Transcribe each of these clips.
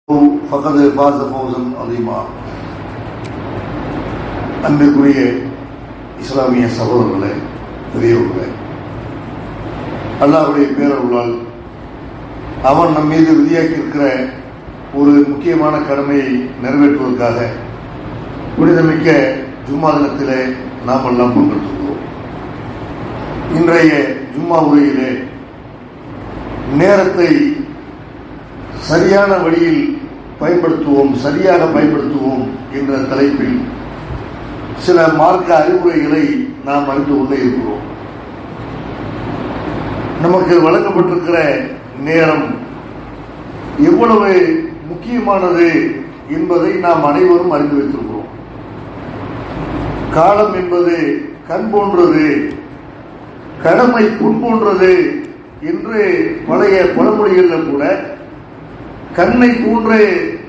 فقد فاز فوزا عظيما. அன்பிற்குரிய இஸ்லாமிய சகோதரர்களே, பெரியவர்களே, அல்லாஹ்வுடைய பேரருளால் அவன் நம் மீது விதியாக்கி இருக்கிற ஒரு முக்கியமான கடமையை நிறைவேற்றுவதற்காக புனிதமிக்க ஜும்மா தினத்திலே நாம் எல்லாம் பங்கெடுத்துள்ளோம். இன்றைய ஜும்மா உரையிலே நேரத்தை சரியான வழியில் பயன்படுத்துவோம், சரியாக பயன்படுத்துவோம் என்ற தலைப்பில் சில மார்க்க அறிவுரைகளை நாம் அறிந்து கொண்டே இருக்கிறோம். நமக்கு வழங்கப்பட்டிருக்கிற நேரம் எவ்வளவு முக்கியமானது என்பதை நாம் அனைவரும் அறிந்து வைத்திருக்கிறோம். காலம் என்பது கண் போன்றது, கடமை புண் போன்றது என்று பழைய பழமொழிகளில் கூட கண்ணை போன்ற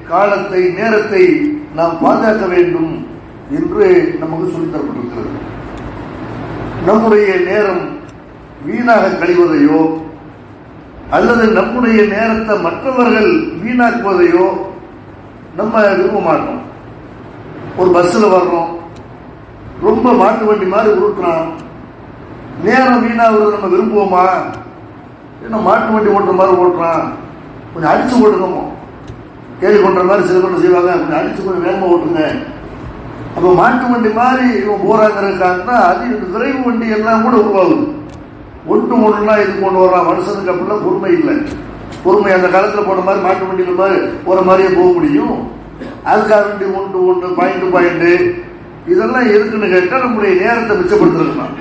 காலத்தை, நேரத்தை நாம் பாதுகாக்க வேண்டும் என்று நமக்கு சொல்லித்தரப்பட்டிருக்கிறது. நம்முடைய நேரம் வீணாக கழிவதையோ அல்லது நம்முடைய நேரத்தை மற்றவர்கள் வீணாக்குவதையோ நம்ம விரும்ப மாட்டோம். ஒரு பஸ்ஸில் வர்றோம், ரொம்ப மாட்டு வண்டி மாதிரி உருட்டுறான், நேரம் வீணாகிறது நம்ம விரும்புவோமா? என்ன மாட்டு வண்டி ஓட்டுற மாதிரி ஓட்டுறான், கொஞ்சம் அடிச்சு ஓட்டுங்க, கேள்வி கொண்ட மாதிரி சில பேர் செய்வாங்க, கொஞ்சம் அடிச்சு கொஞ்சம் வேகமாக ஓட்டுங்க. அப்போ மாட்டு வண்டி மாதிரி இவன் போறாங்கிறதுக்காக அது விரைவு வண்டி எல்லாம் கூட உருவாகுது. ஒன்றுனா இது கொண்டு வர்றான். மனுஷனுக்கு அப்படிலாம் பொறுமை இல்லை. பொறுமை அந்த காலத்தில் போன மாதிரி மாட்டு வண்டியில் மாதிரி போற மாதிரியே போக முடியும். அதுக்காக வேண்டி ஒன்று பாயிண்ட் இதெல்லாம் எதுக்குன்னு கேட்டால் நம்முடைய நேரத்தை மிச்சப்படுத்திருக்கலாம்.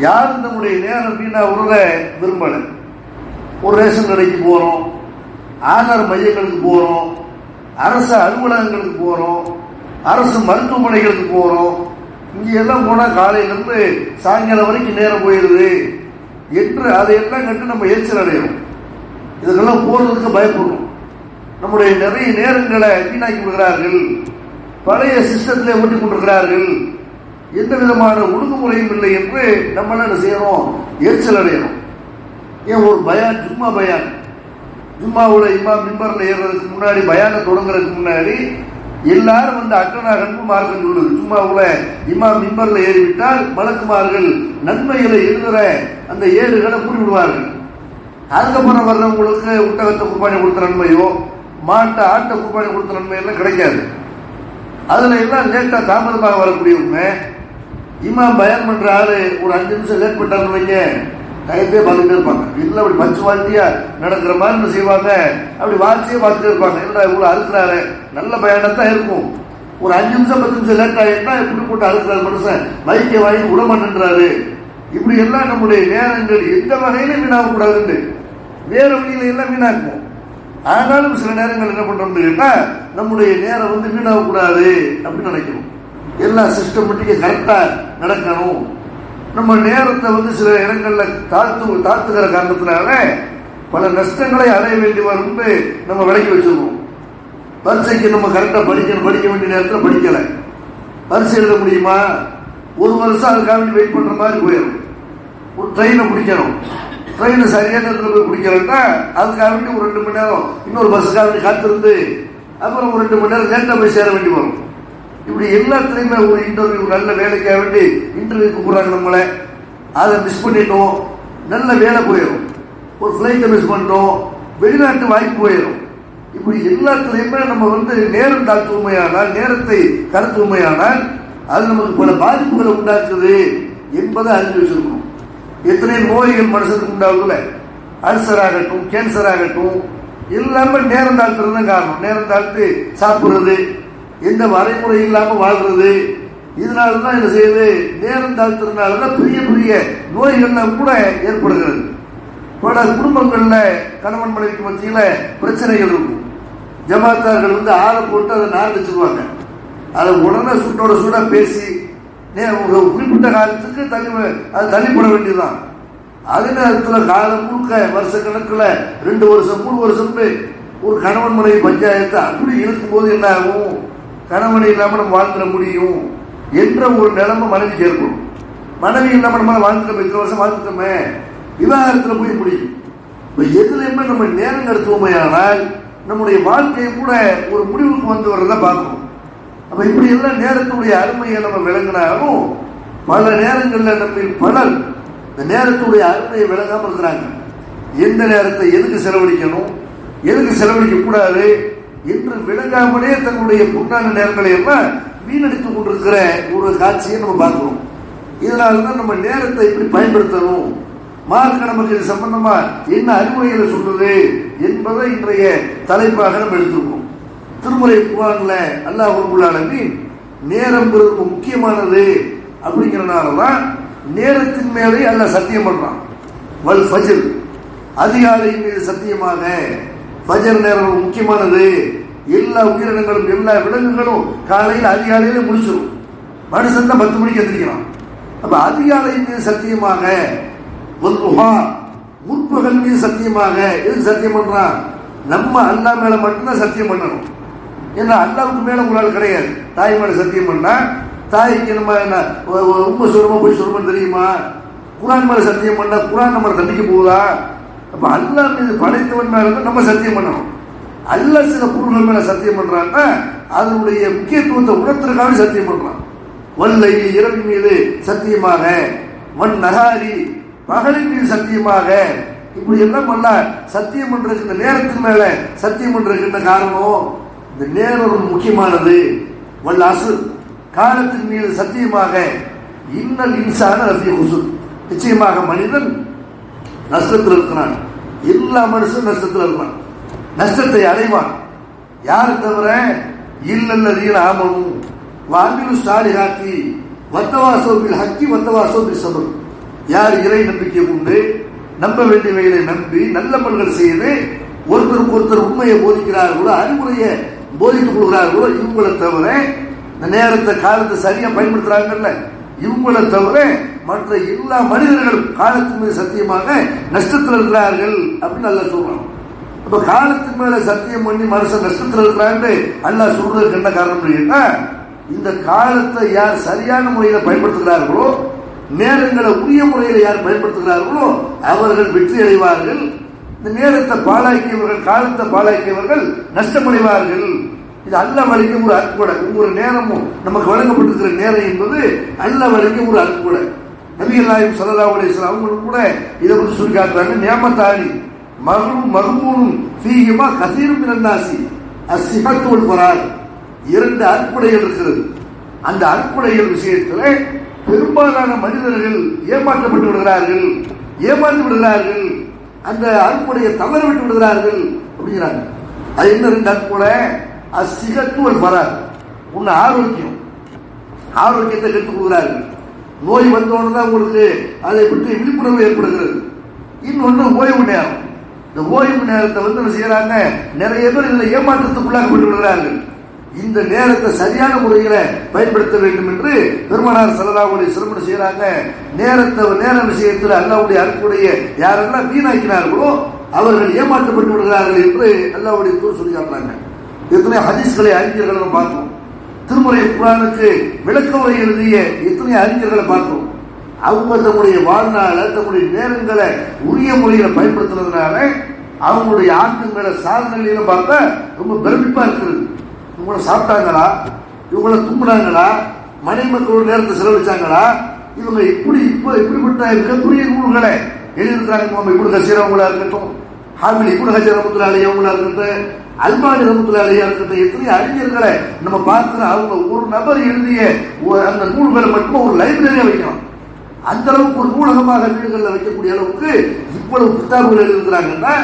யாரும் நம்முடைய நேரம் வீணா உருள விரும்பலை. ஒரு ரேஷன் கடைக்கு போறோம், ஆதார் மையங்களுக்கு போறோம், அரசு அலுவலகங்களுக்கு போறோம், அரசு மருத்துவமனைகளுக்கு போறோம். இங்க எல்லாம் போனா காலையிலிருந்து சாயங்காலம் வரைக்கும் நேரம் போயிடுது என்று அதையெல்லாம் கண்டு நம்ம எரிச்சல் அடைகிறோம். இதுக்கெல்லாம் போறதுக்கு பயப்படுறோம். நம்முடைய நிறைய நேரங்களை வீணாக்கி விடுகிறார்கள், பழைய சிஸ்டத்திலே ஓட்டி கொண்டிருக்கிறார்கள், எந்த விதமான ஒழுங்குமுறையும் இல்லை என்று நம்ம என்ன செய்யறோம்? எரிச்சல் அடைகிறோம். ஏன் ஒரு பயான், ஜும்மாவோட இமாம் மிம்பர்ல ஏறுறதுக்கு முன்னாடி, பயானை தொடங்குறதுக்கு முன்னாடி எல்லாரும் வந்து அக்கனாகன்பு மார்க்கம் சொல்லுது. ஜும்மாவுல இமாம் மிம்பர்ல ஏறிவிட்டால் மலக்குமார்கள் நன்மைகளை எழுதுற அந்த ஏடுகளை கூறி விடுவார்கள். அதுக்கப்புறம் வர்றவங்களுக்கு ஒட்டகத்தை குர்பானி கொடுத்த நன்மையோ, மாட்டை ஆட்டை குர்பானி கொடுத்த நன்மையெல்லாம் கிடைக்காது. அதுல எல்லாம் லேட்டா தாமதமாக வரக்கூடியவங்க, இமாம் பயான் பண்ற ஆளு ஒரு 5 நிமிஷம் லேட் பண்ணிட்டாருன்னு வைங்க, கைத்தே பார்த்துட்டே இருப்பாங்க. இல்லை அப்படி பஞ்சு வாழ்த்தியா நடக்கிற மாதிரி என்ன செய்வாங்க, அப்படி வாட்சியே பார்த்துட்டே இருப்பாங்க. என்னடா இவ்வளவு அறுக்கிறாரு, நல்ல பயணத்தான் இருக்கும். ஒரு 5 நிமிஷம் 10 நிமிஷம் லேட் ஆகிட்டா இப்படி போட்டு அறுக்கிறாரு மனுஷன், மைக்கை வாங்கி விடமாட்டேன்றாரு. இப்படி எல்லாம் நம்முடைய நேரங்கள் எந்த வகையிலும் வீணாக கூடாதுன்னு வேற வழியில எல்லாம் வீணாக்குவோம். ஆனாலும் சில நேரங்கள் என்ன பண்றோம்னு கேட்டா, நம்முடைய நேரம் வந்து வீணாக கூடாது அப்படின்னு நினைக்கணும். எல்லாம் சிஸ்டமேட்டிக்கா கரெக்டா நடக்கணும். நம்ம நேரத்தை வந்து சில இடங்கள்ல தாழ்த்துகிற காரணத்தினால பல நஷ்டங்களை அடைய வேண்டி வரும் நம்ம விலக்கி வச்சிருக்கோம். பரீட்சைக்கு நம்ம கரெக்டா படிக்க வேண்டிய நேரத்தில் படிக்கல, பரீட்சை எழுத முடியுமா? ஒரு வருஷம் அதுக்காக வேண்டி வெயிட் பண்ற மாதிரி போயிடும். ஒரு ட்ரெயினை பிடிக்கணும், ட்ரெயினை சரியான இடத்துல போய் பிடிக்கிறோம்னா அதுக்காக வேண்டி ஒரு 2 மணி நேரம் இன்னொரு பஸ்ஸுக்காக வேண்டி காத்திருந்து அப்புறம் ஒரு 2 மணி நேரம் லேட்டா போய் சேர வேண்டி வரும். இப்படி எல்லாத்துலயுமே ஒரு இன்டர்வியூ, நல்ல வேலைக்காக வேண்டி இன்டர்வியூக்கு போறாங்க, நம்மளை அதை மிஸ் பண்ணிட்டோம், நல்ல வேலை போயிடும். ஒரு பிளைட்டை மிஸ் பண்ணிட்டோம், வெளிநாட்டு வாய்ப்பு போயிடும். இப்படி எல்லாத்துலயுமே நம்ம வந்து நேரம் தாழ்த்துமையானால், நேரத்தை கருத்துமையானால் அது நமக்கு பல பாதிப்புகளை உண்டாக்குது என்பதை அறிந்து வச்சிருக்கணும். எத்தனை நோய்கள் மனுஷனுக்கு உண்டாகுதுல, அல்சர் ஆகட்டும், கேன்சர் ஆகட்டும், எல்லாமே நேரம் தாழ்த்துறது தான் காரணம். நேரம் தாழ்த்து சாப்பிடுறது, எந்த வரைமுறை இல்லாம வாழ்றது, இதனாலதான் என்ன செய்யுது, நேரம் தாழ்த்துறதுனாலதான் பெரிய பெரிய நோய்கள்லாம் கூட ஏற்படுகிறது. பல குடும்பங்கள்ல கணவன் மனைவிக்கு மத்தியில பிரச்சனைகள் இருக்கும். ஜமாத்தார்கள் வந்து ஆளை போட்டு அதை நார் வச்சிருவாங்க. அதை உடனே சுட்டோட சூட பேசி ஒரு குறிப்பிட்ட காலத்துக்கு தள்ளிப்பட வேண்டியதுதான். அதே நேரத்தில் காலம் முழுக்க வருஷ கணக்கில் 2 வருஷம் 3 வருஷம் ஒரு கணவன் மனைவி பஞ்சாயத்தை அப்படி இருக்கும் போது என்ன ஆகும், கணவனை இல்லாம நம்ம வாழ்ந்துட முடியும் என்ற ஒரு நிலைமை மனைவிக்கு ஏற்படும். மனைவி இல்லாம நம்ம வாழ்ந்துட்டோம், 2 வருஷம் வாழ்ந்துட்டோமே, விவாகரத்துல போய் முடியும். எதுலையுமே நம்ம நேரம் கடத்துவோமையானால் நம்முடைய வாழ்க்கையை கூட ஒரு முடிவுக்கு வந்து வர்றதை பார்க்கணும். அப்ப இப்படி எல்லாம் நேரத்துடைய அருமையை நம்ம விளங்கினாலும் பல நேரங்களில் நம்ம பலர் இந்த நேரத்துடைய அருமையை விளங்காம இருக்கிறாங்க. எந்த நேரத்தை எதுக்கு செலவழிக்கணும், எதுக்கு செலவழிக்க கூடாது என்று விளங்காமலே தன்னுடைய பொன்னான நேரங்களை எல்லாம் வீணடித்துக் கொண்டிருக்கிற ஒரு காட்சியை நம்ம பார்க்கிறோம். இதனால்தான் நம்ம நேரத்தை எப்படி பயன்படுத்தணும், மார்க்க நமக்கு இது சம்பந்தமா என்ன அறிவுரைகளை சொல்றது என்பதை இன்றைய தலைப்பாக நம்ம எடுத்துருக்கோம். திருமுறை குர்ஆன்ல அல்லாஹ் ரப்பல் ஆலமீன் நேரம் முக்கியமானது அப்படிங்கிறனாலதான் நேரத்தின் மேலே அல்லாஹ் சத்தியம் பண்றான். வல் ஃபஜ்ர், அதிகாலையின் மீது சத்தியமாக. ஃபஜர் நேரம் முக்கியமானது. எல்லா உயிரினங்களும் எல்லா விலங்குகளும் காலையில் அதிகாலையில முடிச்சிடும். மனுஷன் தான் 10 மணிக்கு எந்திரிக்கிறான். அப்ப அதிகாலையின் மீது சத்தியமாக. முற்பகல் மீது சத்தியமாக. எதுக்கு சத்தியம் பண்றான்? நம்ம அல்லாஹ் மேல மட்டும்தான் சத்தியம் பண்ணணும். ஏன்னா அல்லாவுக்கு மேல உங்களால் கிடையாது. தாய் மேல சத்தியம் பண்ணா தாய்க்கு நம்ம என்ன உண்மை சொல்லுமா போய் சொல்லுமான்னு தெரியுமா? குர்ஆன் மேல சத்தியம் பண்ணா குர்ஆன் நம்ம தண்டிக்க போகுதா? அப்ப அல்லாஹ் மீது படைத்தவன் மேல நம்ம சத்தியம் பண்ணணும். அல்லாஹ் சில பொருள்கள் மேல சத்தியம் பண்றான்னா அதனுடைய முக்கியத்துவத்தை உணர்த்துறதுக்காக சத்தியம் பண்றான். வல்லை, இரவின் மீது சத்தியமாக. வன் நகாரி, பகலின் மீது சத்தியமாக. இப்படி எல்லாம் அல்ல சத்தியம் பண்றதுக்கு இந்த நேரத்தின் மேல சத்தியம் பண்றதுக்கு என்ன காரணம்? இந்த நேரம் முக்கியமானது. வல் அஸ்ர், காலத்தின் மீது சத்தியமாக. இன்னல் இன்சான லஃபீ குஸ்ர், நிச்சயமாக மனிதன் நஷ்டத்தில் இருக்கிறான். எல்லா மனுஷனும் நஷ்டத்தில் இருக்கிறான், நஷ்டத்தை அடைவான். யாரை தவிர? இல்லல்லதீன ஆமனு வஅமிலு ஸாலிஹாத்தி வத்தவாஸௌ பில் ஹக்கி வத்தவாஸௌ பிஸ் ஸப்ர். யார் இறை நம்பிக்கை கொண்டு நம்ப வேண்டியவைகளை நம்பி நல்ல பணிகள் செய்து ஒருத்தருக்கு ஒருத்தர் உண்மையை போதிக்கிறார்களோ, அறிவுரையை போதித்துக் கொள்கிறார்களோ, இவங்களை தவிர இந்த நேரத்தை காலத்தை சரியா பயன்படுத்துறாங்கல்ல, இவங்களை தவிர மற்ற எல்லா மனிதர்களும் காலத்தின் மீது சத்தியமாக நஷ்டத்தில் இருக்கிறார்கள் அப்படின்னு அல்லாஹ் சொல்றான். அப்ப காலத்தின் மேல சத்தியம் பண்ணி மனுஷன் நஷ்டத்தில் இருக்கிறான்னு அல்லாஹ் சொல்றதுக்கு என்ன காரணம் கேட்டா, இந்த காலத்தை யார் சரியான முறையில பயன்படுத்துகிறார்களோ, நேரங்களை உரிய முறையில் யார் பயன்படுத்துகிறார்களோ அவர்கள் வெற்றி அடைவார்கள். இந்த நேரத்தை பாழாக்கியவர்கள், காலத்தை பாழாக்கியவர்கள் நஷ்டமடைவார்கள். இது அல்லாஹ் வழங்கிய ஒரு அற்புதம். ஒவ்வொரு நேரமும் நமக்கு வழங்கப்பட்டிருக்கிற நேரம் என்பது அல்லாஹ் வழங்கிய ஒரு அற்புதம். நபிகள் நாயகம் ஸல்லல்லாஹு அலைஹி வஸல்லம் அவங்களும் கூட இதை பற்றி சொல்லி காட்டுறாங்க. நியமத்தானி மகமூனும் ஃபீஹிமா கஸீரும் மினன் நாஸி அஸ்ஸிஹத்து வல் ஃபராக். 2 அற்புதங்கள் இருக்கிறது. அந்த அற்புதங்கள் விஷயத்தில் பெரும்பாலான மனிதர்கள் ஏமாற்றப்பட்டு விடுகிறார்கள், ஏமாந்து விடுகிறார்கள், அந்த அற்புடைய தவற விட்டு விடுகிறார்கள் அப்படிங்கிறாங்க. அது என்ன 2 அற்புட? அஸ்ஸிஹத்து வல் ஃபராக். ஒன்னு ஆரோக்கியம், ஆரோக்கியத்தை கெடுத்துக் கொள்கிறார்கள். நோய் வந்தோன்னு தான் உங்களுக்கு அதை பற்றி விழிப்புணர்வு ஏற்படுகிறது. இன்னொன்று ஓய்வு நேரம். இந்த ஓய்வு நேரத்தை என்ன செய்யறாங்க? நிறைய பேர் இதில் ஏமாற்றத்துக்குள்ளாகப்பட்டு விடுகிறார்கள். இந்த நேரத்தை சரியான முறையில பயன்படுத்த வேண்டும் என்று பெருமானார் ஸல்லல்லாஹு அலைஹி வஸல்லம் செய்யறாங்க. நேர விஷயத்தில் அல்லாஹ்வுடைய அருளுடைய யாரெல்லாம் வீணாக்கினார்களோ அவர்கள் ஏமாற்றப்பட்டு விடுகிறார்கள் என்று அல்லாஹ்வுடைய தூதர் சொல்லி காட்டுறாங்க. எத்தனை ஹதீஸ்களை அறிஞர்களை நம்ம பார்த்தோம். திருமுறை குர்ஆனுக்கு விளக்க உரை எழுதிய எத்தனை அறிஞர்களை பார்த்தோம். அவங்க தம்முடைய வாழ்நாள தம்முடைய நேரங்களை உரிய முறையில பயன்படுத்துறதுனால அவங்களுடைய ஆக்கங்களை சாதனைகளை பார்த்தா ரொம்ப பெருமிப்பா இருக்கிறது. இவங்கள சாப்பிட்டாங்களா, இவங்கள தும்பினாங்களா, மனை மக்களோட நேரத்தை செலவழிச்சாங்களா, இவங்க இப்படிப்பட்ட மிகப்பெரிய நூல்களை எழுதியிருக்கிறாங்க. நம்ம இப்படி கசீரவங்களா இருக்கட்டும், ஹாமில் இப்படி ஹஜர் ரஹ்மத்துல்லாஹி அலைஹி அவங்களா இருக்கட்டும், அல்பானி ரஹ்மத்துல்லாஹி அலைஹி இருக்கட்டும், எத்தனை அறிஞர்களை நம்ம பார்க்கிற அவங்க ஒரு நபர் எழுதிய அந்த நூல்களை மட்டும் ஒரு லைப்ரரியா வைக்கலாம். அந்த அளவுக்கு ஒரு நூலகமாக வீடுகளில் வைக்கக்கூடிய அளவுக்கு இவ்வளவு புத்தகங்கள் எழுதியிருக்கிறாங்கன்னா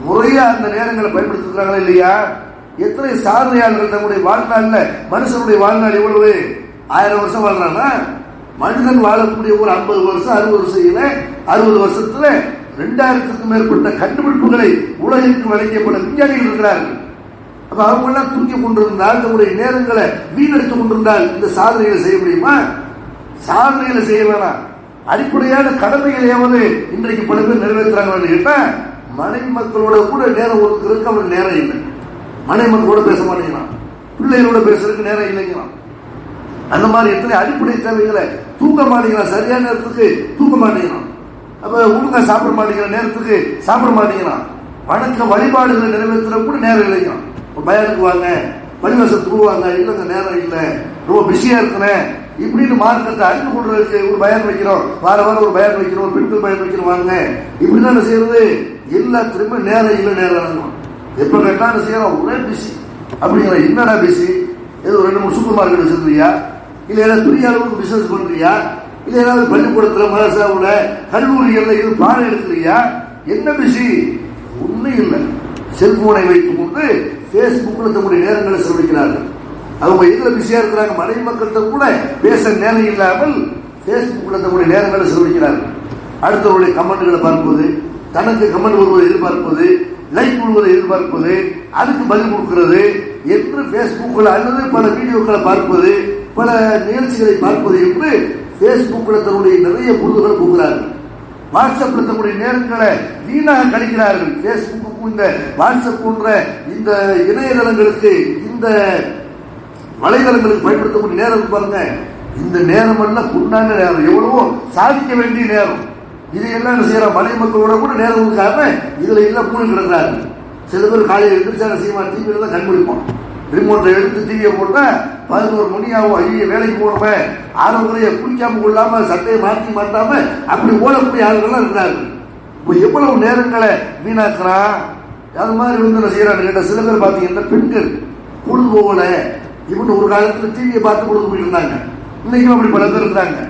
முறையா அந்த நேரங்களை பயன்படுத்திருக்கிறாங்களா இல்லையா? எத்தனை சாதனையாளர்கள் தன்னுடைய வாழ்நாளில், மனுஷனுடைய வாழ்நாள் எவ்வளவு 1000 வருஷம் வாழ்றானா, மனிதன் வாழக்கூடிய ஒரு 50 வருஷம் 60 வருஷத்துல 60 வருஷத்துல 2000க்கும் மேற்பட்ட கண்டுபிடிப்புகளை உலகிற்கு வழங்கியப்பட விஞ்ஞானிகள் இருக்கிறார்கள். அப்ப அவங்க எல்லாம் தூக்கி கொண்டிருந்தால், தன்னுடைய நேரங்களை வீணடித்துக் கொண்டிருந்தால் இந்த சாதனைகளை செய்ய முடியுமா? சாதனைகளை செய்ய வேணாம், அடிப்படையான கடமைகளையாவது இன்றைக்கு பல பேர் நிறைவேற்றுறாங்கன்னு கேட்டா, மனைவி மக்களோட கூட நேரம் ஒதுக்குறதுக்கு அவருக்கு நேரம் இல்லை. மனைவி மக்களோட பேச மாட்டேங்கிறான், பிள்ளைகளோட பேசுறதுக்கு நேரம் இல்லைங்கிறான். அந்த மாதிரி எத்தனை அடிப்படை தேவைகளை தூங்க மாட்டேங்கிறான், சரியான நேரத்துக்கு தூங்க மாட்டேங்கிறான். அப்ப ஒழுங்கா சாப்பிட மாட்டேங்கிற நேரத்துக்கு சாப்பிட மாட்டேங்கிறான். வணக்க வழிபாடுகளை நிறைவேற்ற கூட நேரம் இல்லைங்க. பயானுக்கு வாங்க, பள்ளிவாசத்துக்கு வாங்க, இல்லைங்க நேரம் இல்லை, ரொம்ப பிஸியா இருக்கிறேன் இப்படின்னு மார்க்கத்தை அறிந்து கொள்றதுக்கு ஒரு பயான் வைக்கிறோம், வாரம் ஒரு பயான் வைக்கிறோம், பெண்கள் பயான் வைக்கிறோம் வாங்க, இப்படிதான் செய்யறது. எல்லாத்திலுமே நேரம் இல்லை, நேரம் எப்ப கேட்டாலும் செய்யறோம், ஒரே பிஸி அப்படிங்கிற. என்னடா பிஸி? ஏதோ 2-3 சூப்பர் மார்க்கெட் வச்சிருக்கியா, இல்ல ஏதாவது பெரிய அளவுக்கு பிசினஸ் பண்றியா, இல்ல ஏதாவது பள்ளிக்கூடத்துல மதரசாவுல கல்லூரிகள்ல இது பாடம் எடுக்கிறியா, என்ன பிஸி? ஒன்னும் இல்லை. செல்போனை வைத்துக் கொண்டு பேஸ்புக்ல தம்முடைய நேரங்களை செலவழிக்கிறார்கள். அவங்க எதுல பிஸியா இருக்கிறாங்க? மனைவி மக்கள்கிட்ட கூட பேச நேரம் இல்லாமல் பேஸ்புக்ல தம்முடைய நேரங்களை செலவழிக்கிறார்கள். அடுத்தவருடைய கமெண்ட்களை பார்ப்பது, தனக்கு கமெண்ட் வருவதை எதிர்பார்ப்பது, லைக் வருவதை எதிர்பார்ப்பது, அதுக்கு பதில் கொடுக்கிறது என்று பேஸ்புக்கில் அல்லது பல வீடியோக்களை பார்ப்பது, பல நிகழ்ச்சிகளை பார்ப்பது என்று பேஸ்புக்கில் தன்னுடைய நிறைய பொழுதுகளை போகிறார்கள். வாட்ஸ்அப்ல தன்னுடைய நேரங்களை வீணாக கழிக்கிறார்கள். பேஸ்புக்கும் இந்த வாட்ஸ்அப் போன்ற இந்த இணையதளங்களுக்கு, இந்த வலைதளங்களுக்கு பயன்படுத்தக்கூடிய நேரம் பாருங்க. இந்த நேரம் எல்லாம் குண்டான நேரம், எவ்வளவோ சாதிக்க வேண்டிய நேரம். இதையெல்லாம் என்ன செய்யற? மலை மக்களோட கூட நேரம் இருக்காம இதுல எல்லாம் பூனை கிடக்கிறாரு. சில பேர் காலையில் எந்திரிச்சாங்க செய்வான், டிவியில தான் கண்பிடிப்போம். ரிமோட்டை எடுத்து டிவியை போட்டா 11 மணி ஆகும். ஐயோ வேலைக்கு போனோமே, ஆரோக்கிய குளிக்காம கொள்ளாம சட்டையை மாற்றி மாட்டாம அப்படி ஓடக்கூடிய ஆளுகள்லாம் இருக்கிறாரு. இப்போ எவ்வளவு நேரங்களை வீணாக்குறான். அது மாதிரி வந்து என்ன செய்யறான்னு கேட்ட சில பேர் பாத்தீங்கன்னா பெண்கள் பொழுது போகல, இவனு ஒரு காலத்துல டிவியை பார்த்து பொழுது போயிட்டு இருந்தாங்க. இன்னைக்கும் அப்படி பல பேர் இருக்கிறாங்க.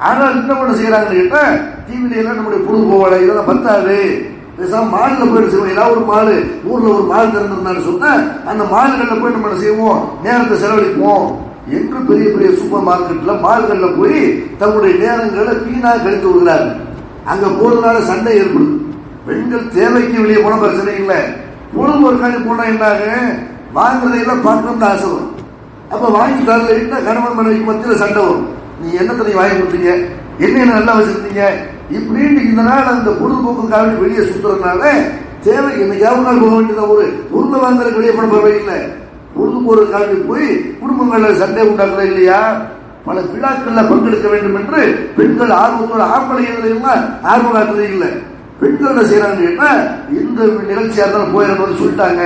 ஆனால் இன்னும் என்ன செய்யறாங்கன்னு கேட்டா, டிவில எல்லாம் நம்முடைய பொழுது போகல, இதெல்லாம் பத்தாது, மால்ல போயிட்டு செய்வோம். ஏதாவது ஒரு மாலு, ஊர்ல ஒரு மால் திறந்திருந்தான்னு சொன்னா அந்த மால்கள்ல போய் நம்ம என்ன செய்வோம், நேரத்தை செலவழிப்போம் என்று பெரிய பெரிய சூப்பர் மார்க்கெட்ல மால்கள்ல போய் தங்களுடைய நேரங்களை வீணாக கழித்து விடுகிறார்கள். அங்க போறதுனால சண்டை ஏற்படுது. பெண்கள் தேவைக்கு வெளியே போன பிரச்சனை இல்லை, பொழுது ஒரு காணி போனா என்னாக வாங்குறதையெல்லாம் பார்க்கணும்னு ஆசை வரும். அப்ப வாங்கி தரல கணவன் மனைவிக்கு மத்தியில் சண்டை வரும். நீ என்னத்தை வாங்கி கொடுத்தீங்க, என்ன நல்லா வச்சிருந்தீங்க இப்படின்னு இந்த நாள் அந்த பொழுதுபோக்குக்காக வெளியே சுத்துறதுனால தேவை என்னைக்காவது நாள் போக வேண்டியதான். ஒரு பொருளை வாங்குறதுக்கு வெளியே பண்ண பரவாயில்லை, பொழுது போறதுக்காக போய் குடும்பங்கள்ல சண்டை உண்டாக்குற இல்லையா? பல விழாக்கள்ல பங்கெடுக்க வேண்டும் என்று பெண்கள் ஆர்வத்தோட ஆம்பளைலாம் ஆர்வம் காட்டுறது இல்லை. பெண்கள் என்ன செய்யறாங்க கேட்டா, இந்த நிகழ்ச்சியா இருந்தாலும் போயிடணும்னு சொல்லிட்டாங்க,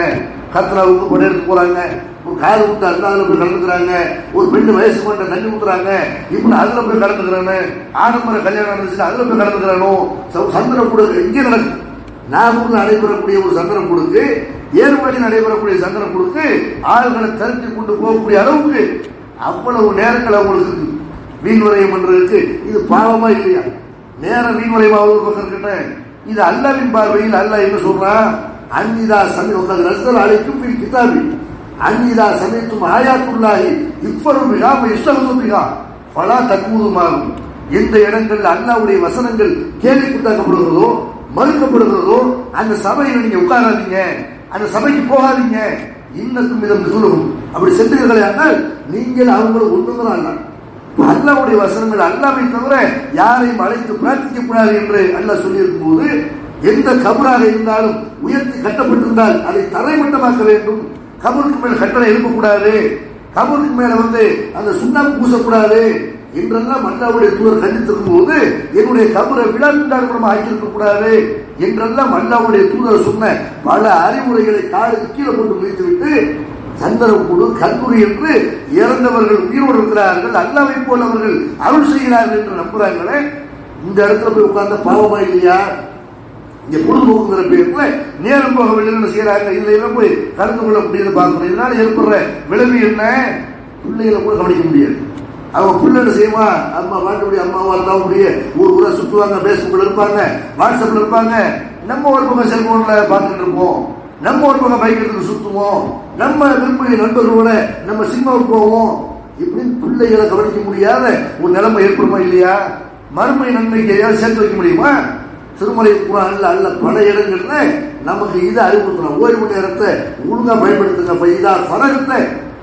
கத்ராவுக்கு படம் எடுத்து போறாங்க, ஒரு காது விட்டு அந்த அதுல போய் கலந்துக்கிறாங்க, ஒரு பெண்ணு வயசு கொண்ட தண்ணி ஊத்துறாங்க, இப்படி அதுல போய் கலந்துக்கிறானு, ஆடம்பர கல்யாணம் நடந்துச்சு அதுல போய் கலந்துக்கிறானோ. சந்திரக்கூடு இங்கே நடக்கும். நாகூர்ல நடைபெறக்கூடிய ஒரு சந்திரக்கூடுக்கு, ஏற்பாடு நடைபெறக்கூடிய சந்திரக்கூடுக்கு ஆள்களை கருத்தி கொண்டு போகக்கூடிய அளவுக்கு அவ்வளவு நேரங்கள் அவங்களுக்கு இருக்கு. வீண்வரையம் பண்றதுக்கு இது பாவமா இல்லையா? நேரம் வீண்வரையமாவது ஒரு பக்கம் இருக்கட்டும். இது அல்லாஹ்வின் பார்வையில் அல்லாஹ் என்ன சொல்றான்? அன்னிதா சமீபத்தில் நஸ்தல் அழைக்கும் கிதாபி அன்னிதா சமீத்தும் ஆயாத்துள்ளாகி இப்பரும் மிகா இஷ்டம் மிகா பலா தக்குவதுமாகும். எந்த இடங்கள்ல அல்லாஹ்வுடைய வசனங்கள் கேள்விக்குத்தாக்கப்படுகிறதோ மறுக்கப்படுகிறதோ அந்த சபையில் நீங்க உட்காராதீங்க, அந்த சபைக்கு போகாதீங்க. இன்னக்கும் இதம் சொல்லும். அப்படி சென்றீர்களே ஆனால் நீங்கள் அவங்களுக்கு ஒன்றுதான் அல்ல. அல்லாஹ்வுடைய வசனங்கள் அல்லாஹ்வை தவிர யாரையும் அழைத்து பிரார்த்திக்கப்படாது என்று அல்லாஹ் சொல்லியிருக்கும் போது, எந்த கபராக இருந்தாலும் உயர்த்தி கட்டப்பட்டிருந்தால் அதை தரைமட்டமாக்க வேண்டும். கபருக்கு மேல கட்டளை எழுப்பக்கூடாது, கபருக்கு மேல வந்து அந்த சுண்ணாம்பு பூசக்கூடாது என்றெல்லாம் அல்லாஹ்வுடைய தூதர் கண்டித்திருக்கும் போது, என்னுடைய கபரை விழா கொண்டாடப்படமா ஆக்கியிருக்க கூடாது என்றெல்லாம் அல்லாஹ்வுடைய தூதர் சொன்ன பல அறிவுரைகளை காலுக்கு கீழே போட்டு முடித்துவிட்டு, சந்திரக்கூடு கல்லூரி என்று இறந்தவர்கள் உயிரோடு இருக்கிறார்கள், அல்லாஹ்வை போல் அவர்கள் அருள் செய்கிறார்கள் என்று நம்புறாங்களே, இந்த இடத்துல போய் உட்கார்ந்த பாவமா இல்லையா? இங்க பொழுதுபோக்குங்கிற பேர்ல நேரம் போக வெளியில செய்யறாங்க. இதுல எல்லாம் போய் கலந்து கொள்ள முடியாது பார்க்கணும். இதனால ஏற்படுற விளைவு என்ன? பிள்ளைகளை கூட கவனிக்க முடியாது. அவங்க பிள்ளை செய்வா, அம்மா வாட்டுபடி அம்மாவா இருந்தாலும் முடிய ஊர் ஊரா சுற்றுவாங்க, பேஸ்புக்ல இருப்பாங்க, வாட்ஸ்அப்ல இருப்பாங்க. நம்ம ஒரு பக்கம் செல்போன்ல பார்த்துட்டு இருப்போம், நம்ம ஒரு பக்கம் பைக் எடுத்து சுத்துவோம், நம்ம விரும்பிய நண்பர்களோட நம்ம சினிமாவுக்கு போவோம். இப்படின்னு பிள்ளைகளை கவனிக்க முடியாத ஒரு நிலைமை ஏற்படுமா இல்லையா? மறுமை நன்மைக்கு எதையாவது சேர்த்து வைக்க முடியுமா? திருமலை குர்ஆன்ல அல்ல பல இடங்கள்ல நமக்கு இதை அறிவுறுத்தலாம். ஓய்வு நேரத்தை ஒழுங்கா பயன்படுத்துங்க. இதா பரகத்தை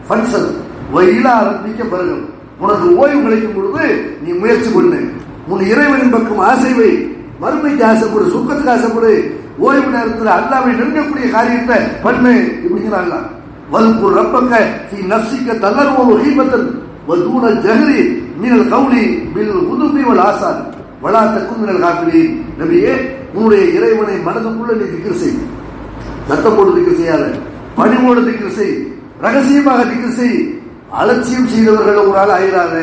ஃபன்சல் வயிலா ஆரம்பிக்க பருகம். உனக்கு ஓய்வு கிடைக்கும் பொழுது நீ முயற்சி பண்ணு, உன் இறைவனின் பக்கம் ஆசை வை, மறுமைக்கு ஆசைப்படு, சுக்கத்துக்கு ஆசைப்படு, ஓய்வு நேரத்தில் அல்லாஹ்வை நெருங்கக்கூடிய காரியத்தை பண்ணு இப்படிங்கிறாங்க. வல்குர் ரப்பக்க ஃபீ நஃப்ஸிக தலர்வ ஹீபத்தன் வதூன ஜஹரி மினல் கௌலி பில் உதுபி வல் ஆசார் வலா தக்கும் மினல் காஃபிரீன். நபியே, உன்னுடைய இறைவனை மனதுக்குள்ள நீ திக்ர் செய், சத்தம் போட்டு திக்ர் செய்யாத, பணிவோடு திக்ர் செய், ரகசியமாக திக்ர் செய். அலட்சியம் செய்தவர்கள் ஒரு ஆள் ஆயிராத,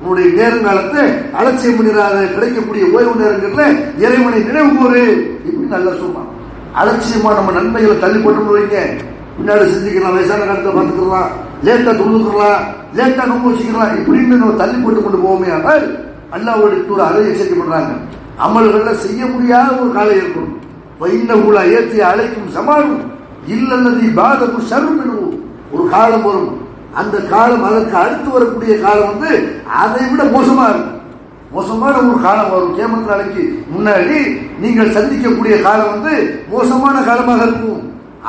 உன்னுடைய நேரங்காலத்தை அலட்சியம் பண்ணிடாத, கிடைக்கக்கூடிய ஓய்வு நேரங்கள்ல இறைவனை நினைவு கூறு. இப்படி நல்லா சொன்னான். அலட்சியமா நம்ம நன்மைகளை தள்ளி போட்டு வைங்க, பின்னாடி செஞ்சுக்கலாம், வயசான காலத்தை பார்த்துக்கலாம், லேட்டா தொழுதுக்கலாம், லேட்டா நோம்பு வச்சுக்கலாம், இப்படின்னு நம்ம தள்ளி போட்டு கொண்டு போவோமே. ஆனால் அல்லாஹ்வுடைய தூதர் அதை எச்சரிக்கை பண்றாங்க. அமல்களை செய்ய முடியாத ஒரு காலம் இருக்கும். இன்ன ஏற்றி அழைக்கும் சமாளும் இல்லல்லதி பாதகு ஷர்ரும், ஒரு காலம் வரும். அந்த காலம் அதற்கு அடுத்து வரக்கூடிய காலம் வந்து அதை விட மோசமா இருக்கும். மோசமான ஒரு காலம் வரும். கியாமத் நாளைக்கு முன்னாடி நீங்கள் சந்திக்கக்கூடிய காலம் வந்து மோசமான காலமாக இருக்கும்.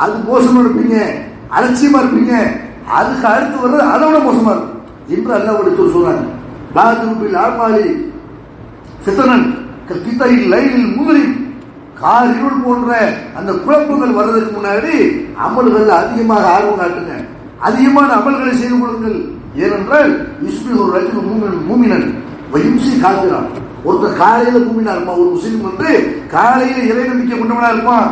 அது மோசமா இருப்பீங்க, அலட்சியமா இருப்பீங்க. அதுக்கு அடுத்து வர்றது அதை விட மோசமா இருக்கும் என்று அல்லாஹ்வுடைய தூதர் சொல்றாங்க. பாதுபில் ஆமாலி ஃபித்னன் கல்கிதையில் லைலில் முதுரிம், காரிருள் போன்ற அந்த குழப்பங்கள் வர்றதுக்கு முன்னாடி அமல்கள் அதிகமாக ஆர்வம் காட்டுங்க, அதிகமான அமல்களை செய்து கொள்ளுங்கள். ஏனென்றால் யுஸ்பிஹு ரஜுல் மூமினன் வயும்சி காஃபிரன், ஒருத்தர் காலையில மூமினா இருப்பான், ஒரு முஸ்லிம் வந்து காலையில இறை நம்பிக்கை கொண்டவனா இருப்பான்,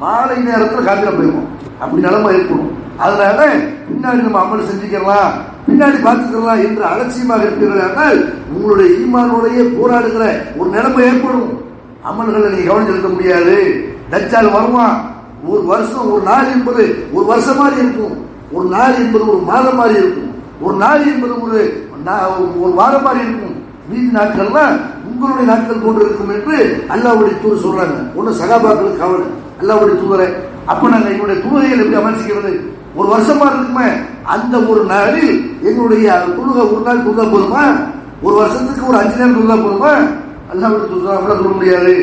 மாலை நேரத்தில் காஃபிரா போயிடும். அப்படி நிலைமை இருக்கணும். அதனால பின்னாடி நம்ம அமல் செஞ்சுக்கலாம், பின்னாடி பார்த்துக்கலாம் என்று அலட்சியமாக இருக்கிறார்கள். உங்களுடைய ஈமானோடையே போராடுகிற ஒரு நிலைமை ஏற்படும். அமல்களை நீங்க கவனம் செலுத்த முடியாது. தஜ்ஜால் வருவான். ஒரு வருஷம், ஒரு நாள் என்பது ஒரு வருஷம் மாதிரி இருக்கும், ஒரு நாள் என்பது ஒரு மாதம் மாதிரி இருக்கும், ஒரு நாள் என்பது ஒரு வாரம் மாதிரி இருக்கும். மீதி நாட்கள்லாம் உங்களுடைய நாட்கள் போன்று இருக்கும் என்று அல்லாஹ்வுடைய தூதர் சொல்றாங்க. ஒன்னு சகாபாக்களுக்கு கவலை, அல்லாஹ்வுடைய தூதரை அப்ப நாங்க எங்களுடைய தொழுகைகள் எப்படி அமைச்சிக்கிறது? ஒரு வருஷமா இருக்குமே, அந்த ஒரு நாளில் எங்களுடைய தொழுகை ஒரு நாள் தொழுதா போதுமா? ஒரு வருஷத்துக்கு ஒரு 5 நேரம் தொழுதா போதுமா? அல்லாஹ்வுடைய தூதர் சொல்ல முடியாது.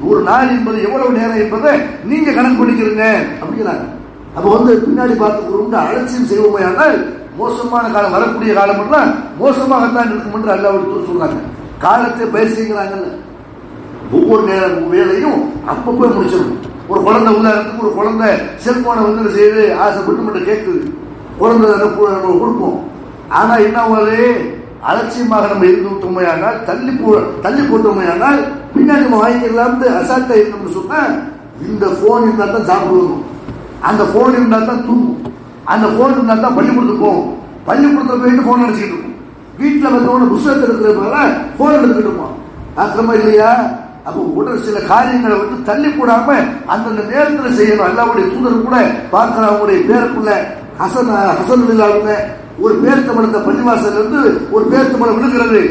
ஒரு நாள் என்பது எவ்வளவு நேரம் என்பதை நீங்க கணக்கு பண்ணிக்கிறீங்க அப்படிங்கிறாங்க. அப்ப வந்து பின்னாடி பார்த்துக்கிறோம் அலட்சியம் செய்வோமே, ஆனால் மோசமான காலம் வரக்கூடிய காலம் எல்லாம் மோசமாகத்தான் இருக்கும் என்று அல்லாஹ்வுடைய தூதர் சொல்றாங்க. காலத்தை பயிர் செய்கிறாங்கல்ல, ஒவ்வொரு நேரம் வேலையும் அப்பப்போ முடிச்சிடணும். ஒரு குழந்தை உதாரணத்துக்கு ஒரு குழந்தை செல்போனை வந்து செய்து ஆசைப்பட்டு மட்டும் கேட்குது, குழந்தை கொடுப்போம். ஆனா என்ன ஆகுது, அலட்சியமாக நம்ம இருந்து விட்டோமையானால், தள்ளி போட்டோமையானால் பின்னாடி நம்ம வாங்கிக்கலாம்னு அசால்ட்டா இருக்கணும்னு சொன்னா, இந்த போன் இருந்தா தான் சாப்பிடுவோம், அந்த போன் இருந்தா தான் தூங்கும், அந்த போன் இருந்தா தான் பள்ளிக்கூடத்துக்கு போகும், பள்ளிக்கூடத்துல போயிட்டு போன் அடிச்சுட்டு இருக்கும், வீட்டுல வந்தவன புத்தகத்தில் இருக்கிற போன் எடுத்துக்கிட்டு இருப்போம். அக்கிரமா இல்லையா? அப்போ உடல் சில காரியங்களை வந்து தள்ளி போடாம அந்தந்த நேரத்தில் செய்யணும். அல்லாஹ்வுடைய தூதர் கூட பார்க்கிற அவங்களுடைய பேருக்குள்ள ஹசன் இல்லாம ஒரு பேர்த்தமலத்தை பள்ளிவாசல் இருந்து ஒரு பேர்த்தமலம் விழுகிறது,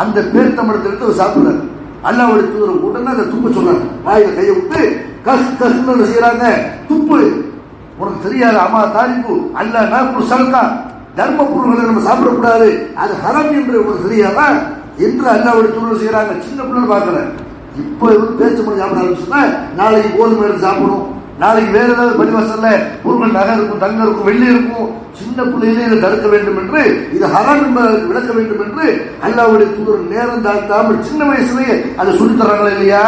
அந்த பேர்த்தமலத்தை எடுத்து சாப்பிடுறாரு. அல்லாஹ்வுடைய தூதர் உடனே அதை துப்ப சொல்றாங்க. வாயில கையை விட்டு கசு செய்யறாங்க, துப்பு. உனக்கு தெரியாது அம்மா தாலிப்பு அல்ல நாக்கு சல்கா, தர்ம பொருள்களை நம்ம சாப்பிடக்கூடாது, அது ஹரம் என்று உனக்கு தெரியாதா என்று அல்லாஹ்வுடைய தூதர் செய்யறாங்க. சின்ன பிள்ளை பார்க்கல, இப்ப பேச்சு மொழி சாப்பிட ஆரம்பிச்சுன்னா நாளைக்கு கோதுமை எடுத்து சாப்பிடணும், நாளைக்கு வேற ஏதாவது பள்ளிவாசல்ல பொருட்கள் நகை இருக்கும், தங்கம் இருக்கும், வெள்ளி இருக்கும். சின்ன பிள்ளையிலே இதை தடுக்க வேண்டும் என்று, இது ஹராம் என்பதற்கு விளக்க வேண்டும் என்று அல்லாஹ்வுடைய தூதர் நேரம் தாழ்த்தாமல் சின்ன வயசுலேயே அதை சொல்லித் தர்றாங்களா இல்லையா?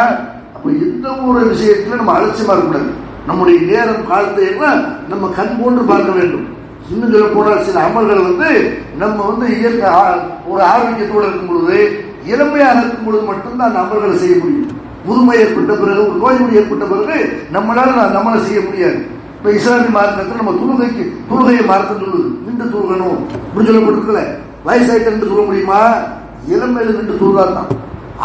அப்ப எந்த ஒரு விஷயத்துல நம்ம அலட்சியமா இருக்கக்கூடாது. நம்முடைய நேரம் காலத்தை எல்லாம் நம்ம கண் போன்று பார்க்க வேண்டும். இன்னும் சொல்ல போனால் சில அமல்கள் வந்து நம்ம வந்து இயற்கை ஒரு ஆரோக்கியத்தோடு இருக்கும் பொழுது, இளமையாக இருக்கும் பொழுது மட்டும்தான் அந்த அமல்களை செய்ய முடியும். முதுமை ஏற்பட்ட பிறகு, ஒரு நோய் நொடி ஏற்பட்ட பிறகு நம்மளை செய்ய முடியாது. இப்ப இஸ்லாமிய மார்க்கத்தில் நம்ம தொழுகையை மார்க்கம் சொல்லுது, நின்று தொழுகணும் அப்படின்னு சொல்லப்பட்டிருக்கல. வயசாயிட்டு நின்று சொல்ல முடியுமா? இளமையில நின்று தொழுதாதான்,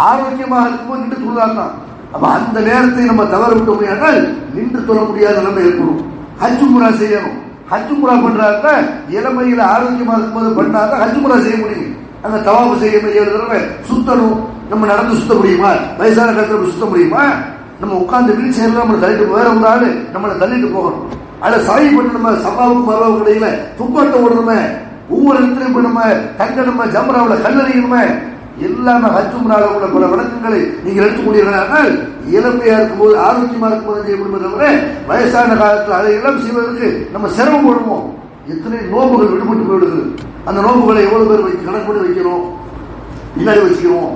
ஆரோக்கியமாக இருக்கும்போது நின்று தொழுதாதான். அப்ப அந்த நேரத்தை நம்ம தவற விட்டோம் என்றால் நின்று தொழ முடியாத நிலைமை ஏற்படும். ஹஜ் முரா செய்யணும், ஹஜ் முரா பண்றாங்க, இளமையில ஆரோக்கியமாக இருக்கும்போது பண்ணாதான் ஹஜ் முரா செய்ய முடியும். அங்க தவாபு செய்ய முடியாது, சுத்தணும். நம்ம நடந்து சுத்த முடியுமா? வயசான காலத்துல சுத்த முடியுமா? நம்ம உட்கார்ந்து வீல் சேர்ல நம்மளை தள்ளிட்டு வேற ஒரு ஆளு நம்மளை தள்ளிட்டு போகணும். அதை சாய் பண்ணி நம்ம சபாவுக்கு மரபாவுக்கு இடையில துப்பாட்ட ஓடணுமே, ஒவ்வொரு இடத்துலையும் போய் நம்ம தங்கணுமே, ஜம்ராவில் கல்லறியணுமே. எல்லாமே ஹஜ் முரால உள்ள பல வழக்கங்களை நீங்கள் எடுத்துக்கொண்டீர்கள். இளமையா இருக்கும்போது, ஆரோக்கியமா இருக்கும்போது செய்ய முடியுமே தவிர வயசான காலத்தில் அதை எல்லாம் செய்வதற்கு நம்ம சிரமப்படுவோம். எத்தனை நோம்புகள் விடுபட்டு போயிடுது. அந்த நோம்புகளை எவ்வளவு பேர் கணக்கு பண்ணி வைக்கிறோம், பின்னாடி வச்சுக்கிறோம்.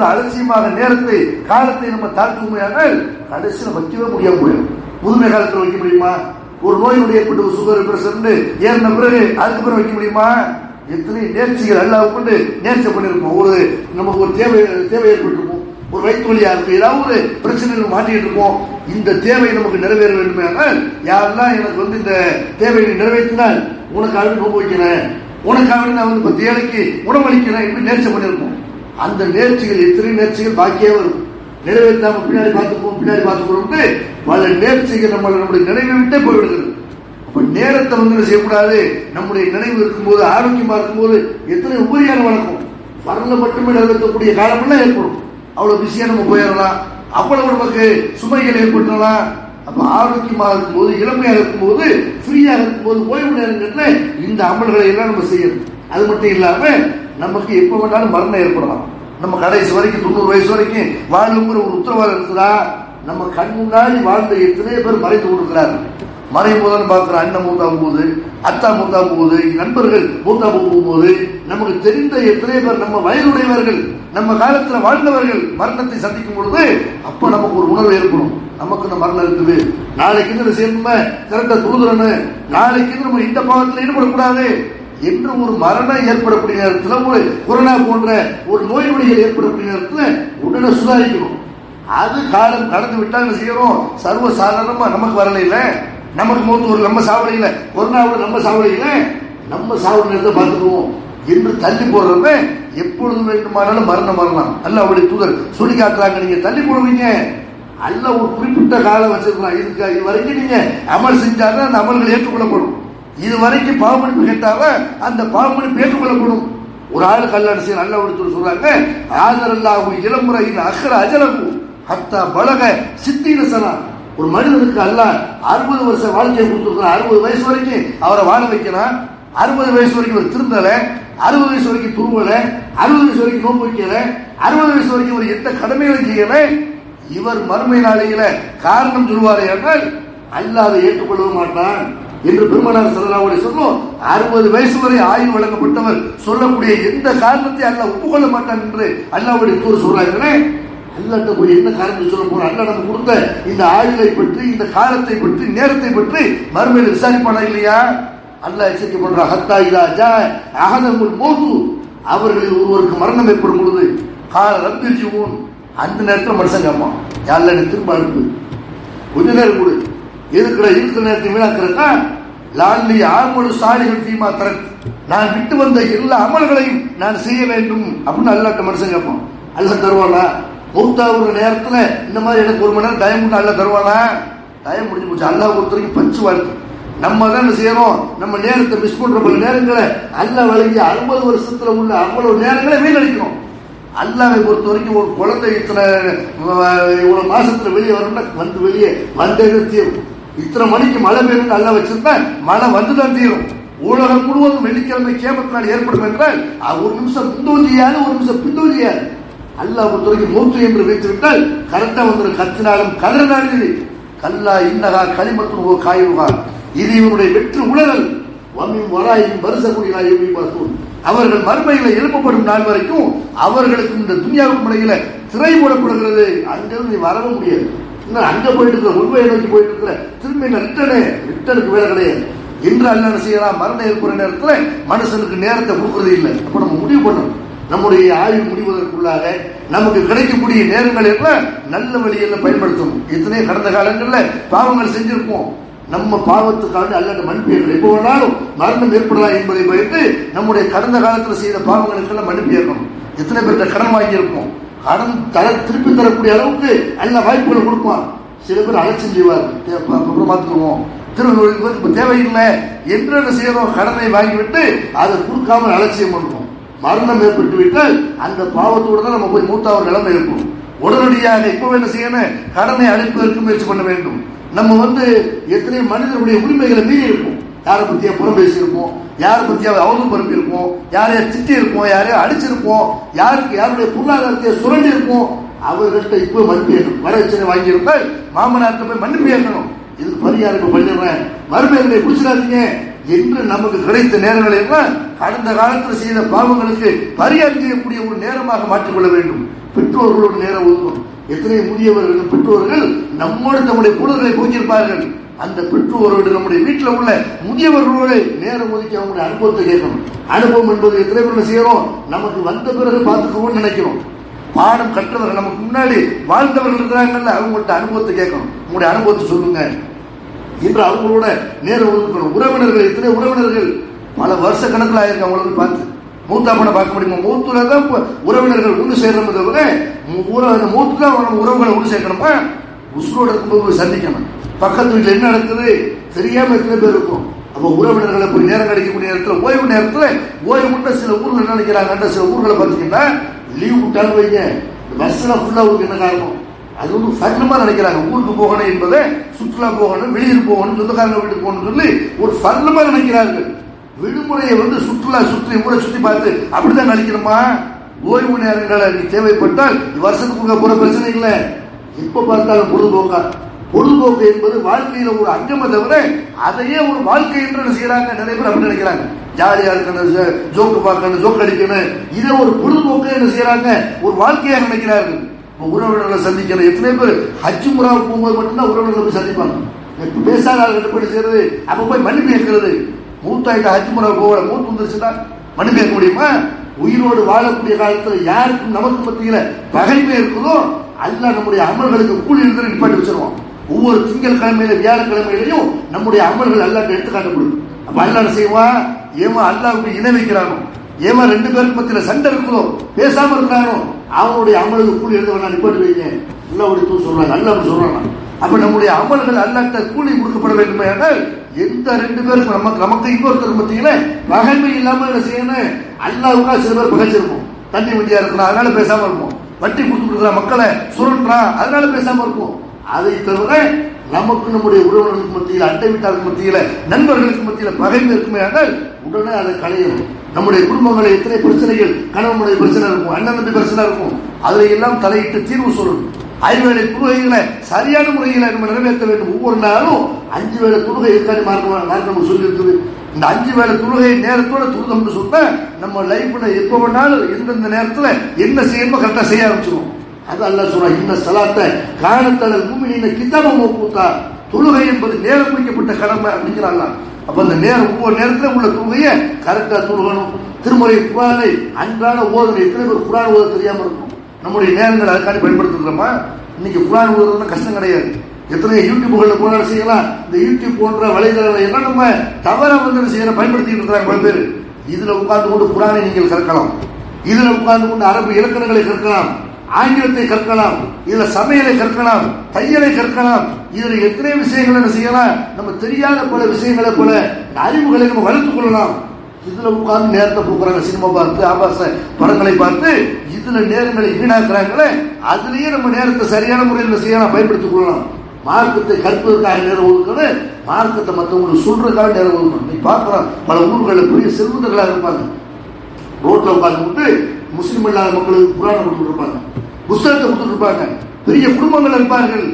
அலட்சியமாக நேரத்தை காலத்தை நம்ம தாழ்த்துமையானால் கடைசியில் வைக்கவே முடியாம போயிடும். முதுமை காலத்தில் வைக்க முடியுமா? ஒரு நோய் நொடி ஏற்பட்டு சுகர் பிரஷர் ஏறின பிறகு அதுக்கு பிறகு வைக்க முடியுமா? எத்தனை நேர்ச்சிகள் அல்லாஹ் கொண்டு நேர்ச்சை பண்ணிருப்போம். நமக்கு ஒரு தேவை ஏற்பட்டிருக்கும், ஒரு வயிற்று வலியா இருக்கு, ஏதாவது ஒரு பிரச்சனைகள் மாட்டிட்டு இருக்கோம். இந்த தேவை நமக்கு நிறைவேற வேண்டும் என்றால் யாரெல்லாம் எனக்கு வந்து இந்த தேவையை நிறைவேற்றினால் உனக்காக நோம்பு வைக்கிறேன், உனக்காக நான் வந்து 10 ஏழைக்கு உணவளிக்கிறேன் என்று நேர்ச்சி பண்ணியிருக்கோம். அந்த நேர்ச்சிகள் எத்தனை நேர்ச்சிகள் பாக்கியே வரும். நிறைவேற்றாம பின்னாடி பார்த்துக்கணும் பல நேர்ச்சிகள் நம்முடைய நினைவை விட்டே போய்விடுகிறது. அப்ப நேரத்தை வந்து என்ன செய்யக்கூடாது, நம்முடைய நினைவு இருக்கும்போது ஆரோக்கியமா இருக்கும்போது எத்தனை உபரியான வழக்கம் வரல மட்டுமே நிறைவேற்றக்கூடிய காலமெல்லாம் ஏற்படும். அவ்வளவு பிஸியா நம்ம போயிடலாம், அவ்வளவு நமக்கு சுமைகள் ஏற்பட்டுலாம். அப்ப ஆரோக்கியமாக இருக்கும்போது, இளமையாக இருக்கும்போது, ஃப்ரீயாக இருக்கும்போது, ஓய்வு நேரங்கள்ல இந்த அமல்களை எல்லாம் நம்ம செய்யணும். அது மட்டும் இல்லாம நமக்கு எப்ப வேணாலும் மரணம் ஏற்படலாம். நம்ம கடைசி வரைக்கும் 90 வயசு வரைக்கும் வாழுங்கிற ஒரு உத்தரவாதம் இருக்குதா? நம்ம கண் முன்னாடி வாழ்ந்த எத்தனையோ பேர் மறைத்து கொடுக்கிறார்கள். மறையும் போது பார்க்கிற அண்ணன் மூத்தாகும் போது, அத்தா மூத்தாகும் போது, நண்பர்கள் மூத்தாகும் போகும்போது நமக்கு தெரிந்த எத்தனையோ பேர் நம்ம வயதுடையவர்கள், நம்ம காலத்தில் வாழ்ந்தவர்கள் மரணத்தை சந்திக்கும் பொழுது அப்ப நமக்கு ஒரு உணர்வு ஏற்படும். நமக்கு இந்த மரணம் இருக்குது, நாளைக்கு இந்த சேர்ந்து கரெக்டா துருதுறன்னு, நாளைக்கு நம்ம இந்த பாவத்தில் ஈடுபடக்கூடாது என்று ஒரு மரணம் ஏற்படக்கூடிய நேரத்தில், ஒரு கொரோனா போன்ற ஒரு நோய் நொடிகள் ஏற்படக்கூடிய நேரத்தில் உடனே சுதாரிக்கணும். அது காலம் கடந்து விட்டால் என்ன செய்யறோம், சர்வ சாதாரணமா நமக்கு வரல இல்ல, நமக்கு மூத்தூர் நம்ம சாவடையில, கொரோனாவோட நம்ம சாவடையில, நம்ம சாவடை நேரத்தை பார்த்துக்குவோம் என்று தள்ளி போடுறவங்க எப்பொழுது வேண்டுமானாலும் மரணம் வரலாம். அல்ல அவருடைய தூதர் சொல்லி காட்டுறாங்க, நீங்க தள்ளி போடுவீங்க, அல்ல ஒரு குறிப்பிட்ட காலம் வச்சிருக்கலாம். இதுக்கு இது வரைக்கும் நீங்க அமல் செஞ்சாதான் அந்த அமல்கள் ஏற்றுக்கொள்ளப்படும். இது வரைக்கும் பாவமணிப்பு கேட்டாவ அந்த பாவமணிப்பு ஏற்றுக்கொள்ளப்படும். ஒரு ஆளுக்கு அல்ல நல்ல ஒருத்தர் சொல்றாங்க, ஆதரல்லாஹு இளமுறையின் அகர அஜலகு ஹத்தா பலக சித்தீன சனா. ஒரு மனிதனுக்கு அல்ல 60 வருஷம் வாழ்க்கையை கொடுத்துருக்கிறான். 60 வயசு வரைக்கும் அவரை வாழ வைக்கிறான். 60 வயசு வரைக்கும் ஒரு திருந்தல, 60 வயசு வரைக்கும் துருவல, 60 வயசு வரைக்கும் நோன்பு வைக்கல, 60 வயசு வரைக்கும் ஒரு எந்த கடமைகளும் செய்யல. இவர் மறுமை நாளையில காரணம் சொல்வாரே என்றால் அல்லாஹ் அதை ஏற்றுக்கொள்ள மாட்டான் என்று பெருமானார் ஸல்லல்லாஹு அலைஹி வஸல்லம் 60 வயசு வரை ஆயுள் வழங்கப்பட்டவர் சொல்லக்கூடிய எந்த காரணத்தை அல்லாஹ் ஒப்புக்கொள்ள மாட்டான் என்று அல்லாஹ்வுடைய தூதர் சொல்றாங்களே. அல்லாஹ்ட்ட போய் என்ன காரணம் சொல்ல போறோம்? அல்லாஹ் நமக்கு கொடுத்த இந்த ஆயுளை பற்றி, இந்த காலத்தை பற்றி, நேரத்தை பற்றி மறுமையில் விசாரிப்பானா இல்லையா? அல்லாஹ் எச்சரிக்கை பண்றான், ஹத்தா இதா ஜா அஹதமுல் மௌது, அவர்களில் ஒருவருக்கு மரணம் ஏற்படும் பொழுது கால ரப்பில் ஜூன், அந்த நேரத்தில் மனுஷன் கேட்பான், யாரில் எனக்கு திரும்ப அனுப்பு, கொஞ்ச நேரம் கொடு, இருக்கிற நேரத்தை வீணாக்கிறா, லாலி ஆமொழு சாலிகள் தீமா தரக், நான் விட்டு வந்த எல்லா அமல்களையும் நான் செய்ய வேண்டும் அப்படின்னு அல்லாஹ்ட்ட மனுஷன் கேட்பான். அல்லாஹ் தருவானா? மௌத்தா ஒரு நேரத்துல இந்த மாதிரி எனக்கு 1 மணி நேரம் டைம் உண்டு, அல்லாஹ் தருவானா? டைம் முடிஞ்சு போச்சு. அல்லாஹ் பொறுத்த வரைக்கும் பஞ்சு வாழ்க்கை. நம்ம தான் என்ன செய்யறோம், நம்ம நேரத்தை மிஸ் பண்ற பல நேரங்களை அல்லாஹ் வழங்கி 60 வருஷத்துல உள்ள அவ்வளவு நேரங்களை வீணடிக்கிறோம். அல்லாஹ்வை பொறுத்த வரைக்கும் ஒரு குழந்தை இத்தனை இவ்வளவு மாசத்துல வெளியே வரணும்னா வந்து வெளியே வந்தே தீரும். இத்தனை மணிக்கு மழை பெய்யும் அல்லாஹ் வச்சிருந்தா மழை வந்துதான் தீரும். உலகம் முழுவதும் வெள்ளிக்கிழமை கியாமத் நாள் ஏற்படும் என்றால் 1 நிமிஷம் முந்தோஞ்சியாது, 1 நிமிஷம் பிந்தோஞ்சியாது. அல்லாஹ் பொறுத்த வரைக்கும் மூத்து என்று வைத்துவிட்டால் கரெக்டா வந்து கத்தினாலும் கதறினாலும் கல்லா இன்னகா களிமத்து காயுவா, இது இவனுடைய வெற்று உலகல் வம்மின் வராயின் வருஷக்கூடியா பார்ப்போம். அவர்கள் மறுமையில எழுப்பப்படும் நாள் வரைக்கும் அவர்களுக்கு இந்த துன்யாவுக்கு முறையில திரை போடப்படுகிறது. அங்கிருந்து நீ வரவும் முடியாது. அங்க போயிட்டு இருக்கிற உண்மையை நோக்கி போயிட்டு இருக்கிற திரும்ப ரிட்டனுக்கு வேலை கிடையாது என்று அல்லாஹ் என்ன செய்யலாம், மரணம் ஏற்படுற நேரத்துல மனுஷனுக்கு நேரத்தை கொடுக்கறது இல்லை. அப்ப நம்ம முடிவு பண்ணணும், நம்முடைய ஆய்வு முடிவதற்குள்ளாக நமக்கு கிடைக்கக்கூடிய நேரங்கள் எல்லாம் நல்ல வழியில் பயன்படுத்தணும். எத்தனையோ கடந்த காலங்கள்ல பாவங்கள் செஞ்சிருப்போம், நம்ம பாவத்துக்காக அல்லாஹ் மன்னிப்பு ஏற்கணும். எப்போ வேணாலும் மரணம் ஏற்படலாம் என்பதை பயந்து நம்முடைய கடந்த காலத்தில் செய்த பாவங்களுக்கெல்லாம் மன்னிப்பு ஏற்கணும். எத்தனை பேர்கிட்ட கடன் வாங்கியிருப்போம், கடன் திருப்பி தரக்கூடிய அளவுக்கு அல்லாஹ் வாய்ப்புகளை கொடுப்பான். சில பேர் அலட்சியம் செய்வார்கள், அப்புறம் பார்த்துக்குவோம், திருவள்ளுவர் இப்ப தேவையில்லை என்று என்ன செய்யறோம், கடனை வாங்கிவிட்டு அதை கொடுக்காமல் அலட்சியம் பண்ணுவோம். மரணம் ஏற்பட்டு விட்டால் அந்த பாவத்தோடு தான் நம்ம போய் மூத்தாவது நிலைமை இருக்கும். உடனடியாக இப்ப என்ன செய்யணும், கடனை அழைப்பதற்கு முயற்சி பண்ண வேண்டும். நம்ம எத்தனை மனிதனுடைய உரிமைகளை மீறி இருப்போம், யாரை பத்தியா புறம் பேசியிருப்போம், யாரை பத்தியா அவதூறு பரப்பி இருப்போம், யாரையா திட்டி இருப்போம், யாரையா அடிச்சிருப்போம், யாருடைய பொருளாதாரத்தை சுரண்டி இருப்போம். அவர்கள்ட்ட இப்போ மன்னிப்பு ஏற்கணும். வரட்சணை வாங்கியிருந்தால் மாமனார்ட்ட போய் மன்னிப்பு ஏற்கணும். இதுக்கு பரிகாரம் பண்ணிடுறேன், மறுமையை குடிச்சிடாதீங்க என்று நமக்கு கிடைத்த நேரங்களை எல்லாம் கடந்த காலத்தில் செய்த பாவங்களுக்கு பரிகாரம் செய்யக்கூடிய ஒரு நேரமாக மாற்றிக்கொள்ள வேண்டும். பெற்றோர்களோடு நேரம் ஒதுக்கும். எத்தனை முதியவர்கள் பெற்றோர்கள் நம்மோடு நம்முடைய பொருள்களை போக்கியிருப்பார்கள். அந்த பெற்றோரோடு நம்முடைய வீட்டில் உள்ள முதியவர்களோடு நேரம் ஒதுக்கி அவங்களுடைய அனுபவத்தை கேட்கணும். அனுபவம் என்பது எத்தனை பேர் செய்யறோம், நமக்கு வந்த பிறகு பார்த்துக்கணும்னு நினைக்கிறோம். பாடம் கற்றவர்கள், நமக்கு முன்னாடி வாழ்ந்தவர்கள் இருக்கிறாங்கல்ல, அவங்கள்ட்ட அனுபவத்தை கேட்கணும். உங்களுடைய அனுபவத்தை சொல்லுங்க என்று அவங்களோட நேரம் ஒதுக்கணும். உறவினர்கள், எத்தனை உறவினர்கள் பல வருஷ கணக்கில் ஆயிருக்கு அவங்கள போய் பார்த்து மூத்தா பண்ண பார்க்க முடியுமா? மூத்துல தான் உறவினர்கள் ஒன்று சேர்றோம். தவிர மூத்து தான் உறவுகளை ஒன்று சேர்க்கணுமா? உசுரோடு இருக்கும்போது சந்திக்கணும். பக்கத்து வீட்டில் என்ன நடக்குது தெரியாம எத்தனை பேர் இருக்கும். அப்போ உறவினர்களை போய் நேரம் கிடைக்கக்கூடிய நேரத்தில், ஓய்வு நேரத்தில், ஓய்வு முட்டை சில ஊர்கள் என்ன நினைக்கிறாங்க, சில ஊர்களை பார்த்தீங்கன்னா லீவ் விட்டாலும் வைங்க பஸ்ல ஃபுல்லா ஊருக்கு என்ன காரணம், அது வந்து ஃபர்லமா நினைக்கிறாங்க. ஊருக்கு போகணும் என்பதை சுற்றுலா போகணும், வெளியூர் போகணும், சொந்தக்காரங்க வீட்டுக்கு போகணும்னு சொல்லி ஒரு ஃபர்லமா நினைக்கிறார்கள். விடுமுறையை வந்து சுற்றுலா சுற்றி ஊரை சுற்றி பார்த்து அப்படிதான் நினைக்கணுமா? ஓய்வு நேரங்களை நீ தேவைப்பட்டால் வருஷத்துக்கு போற பிரச்சனை இல்லை, எப்ப பார்த்தாலும் பொழுதுபோக்கா. பொழுதுபோக்கு என்பது வாழ்க்கையில ஒரு அங்கமை தவிர அதையே ஒரு வாழ்க்கை என்று செய்யறாங்க. நிறைய பேர் அப்படி நினைக்கிறாங்க. ஜாலியா இருக்கணும், ஜோக்கு பார்க்கணும், ஜோக்கு அடிக்கணும், இதை ஒரு பொழுதுபோக்கு என்ன செய்யறாங்க, ஒரு வாழ்க்கையாக நினைக்கிறார்கள். உறவினர்களை சந்திக்கணும். எத்தனை பேர் ஹஜ் முறாவுக்கு போகும்போது மட்டும்தான் உறவினர்களை போய் சந்திப்பாங்க. பேசாத ஆளுகிட்ட போய் செய்யறது, அப்ப போய் மன்னிப்பு கேட்கறது. மூத்தாயிட்ட ஹஜ் முறை போகல, மூத்து வந்துருச்சுன்னா மன்னிப்பு கேட்க முடியுமா? உயிரோடு வாழக்கூடிய காலத்தில் யாருக்கும் நமக்கு மத்தியில பகைமை இருக்குதோ அல்லாஹ் நம்முடைய அமல்களுக்கு கூலி இருந்து நிப்பாட்டி வச்சிருவோம். ஒவ்வொரு திங்கள் கிழமையில வியாழக்கிழமையிலையும் நம்முடைய அமல்கள் அல்லாஹ் எடுத்து காட்டப்படுது. அப்ப அல்லாஹ் செய்வான், ஏமா அல்லாஹ்வுக்கு இணை வைக்கிறானோ, ஏமா ரெண்டு பேருக்கு மத்தியில சண்டை இருக்குதோ, பேசாம இருக்கிறானோ, அவனுடைய அமலுக்கு கூலி எழுத நிப்பாட்டி வைங்க அல்லாஹ்வுடைய தூதர் சொல்றாங்க. அல்லாஹ் சொல்றாங்க. அப்ப நம்முடைய அமல்கள் அல்லாஹ்ட்ட கூலி கொடுக்கப்பட வேண்டுமே ஆனால் எந்த ரெண்டு பேருக்கும் நமக்கு இன்னொருத்தர் மத்தியில பகைமை இல்லாம என்ன செய்யணும்? அல்லாஹ்வுக்கா சில பேர் பகைச்சிருப்போம். தண்ணி வண்டியா இருக்கிறோம் அதனால பேசாம இருப்போம். வட்டி கொடுத்துருக்கிற மக்களை சுரண்டான் அதனால பேசாம இருப்போம். அதை தவிர நமக்கு நம்முடைய உறவினர்களுக்கு மத்தியில், அண்டை வீட்டாருக்கு மத்தியில, நண்பர்களுக்கு மத்தியில பகைமை இருக்குமே ஆனால் உடனே அதை களையணும். நம்முடைய குடும்பங்களில் எத்தனை பிரச்சனைகள், கணவனுடைய பிரச்சனை இருக்கும், அண்ணன் தம்பி பிரச்சனை இருக்கும், அதுல எல்லாம் தலையிட்டு தீர்வு சொல்லணும். 5 வேளை தொழுகைகளை சரியான முறையில் நம்ம நிறைவேற்ற வேண்டும். ஒவ்வொரு நாளும் 5 வேளை தொழுகை இருக்காது மார்க்கம் சொல்லி இருக்குது. இந்த 5 வேளை தொழுகை நேரத்தோட தொழுதம்னு சொன்னா நம்ம லைஃப்ல எப்ப வேணாலும் எந்தெந்த நேரத்துல என்ன செய்யணுமோ கரெக்டா செய்ய ஆரம்பிச்சிடும். அது அல்லாஹ் சொல்றான், இன்ன ஸலாத்த கானத்தல் முஃமினீன கிதாபம் மௌகூதா. தொழுகை என்பது நேரம் குறிக்கப்பட்ட கடமை அப்படிங்கிறாங்க. அப்ப அந்த நேரம் ஒவ்வொரு நேரத்துல உள்ள தொழுகையை கரெக்டா தொழுகணும். திருமுறை குர்ஆனை அன்றாட ஓதுறது. எத்தனை பேர் குர்ஆன் ஓத தெரியாம இருக்கும்? நம்முடைய நேரங்கள் அதுக்காண்டி பயன்படுத்துகிறோமா? இன்னைக்கு குர்ஆன் ஓதுறது கஷ்டம் கிடையாது. எத்தனை யூடியூப்கள்ல போன செய்யலாம். இந்த யூடியூப் போன்ற வலைதளங்களை எல்லாம் நம்ம தவற வந்து செய்யற பயன்படுத்திட்டு இருக்கிறாங்க பல பேர். இதுல உட்கார்ந்து கொண்டு குர்ஆனை நீங்கள் கற்கலாம், இதுல உட்கார்ந்து கொண்டு அரபு இலக்கணங்களை கற்கலாம், ஆங்கிலத்தை கற்கலாம், இதுல சமையலை கற்கலாம், தையலை கற்கலாம். இதுல எத்தனை விஷயங்கள் என்ன செய்யலாம்? நம்ம தெரியாத பல விஷயங்களை போல அறிவுகளை நம்ம வளர்த்துக் கொள்ளலாம். இதுல உட்கார்ந்து நேரத்தை போக்குறாங்க, சினிமா பார்த்து, ஆபாச படங்களை பார்த்து இதுல நேரங்களை வீணாக்குறாங்களே, அதுலயே நம்ம நேரத்தை சரியான முறையில் செய்யலாம், பயன்படுத்திக் கொள்ளலாம். மார்க்கத்தை கற்பதற்காக நேரம் ஒதுக்கணும், மார்க்கத்தை மற்றவங்களுக்கு சொல்றதுக்காக நேரம் ஒதுக்கணும். நீ பார்க்கலாம் பல ஊர்களில் பெரிய செல்வந்தர்களாக இருப்பாங்க, ரோட்ல உட்கார்ந்து விட்டு முஸ்லீம் இல்லாத மக்களுக்கு குர்ஆனை கொடுத்துட்டு இருப்பாங்க, புத்தகத்தை கொடுத்துட்டு இருப்பாங்க, பெரிய குடும்பங்கள் இருப்பார்கள்.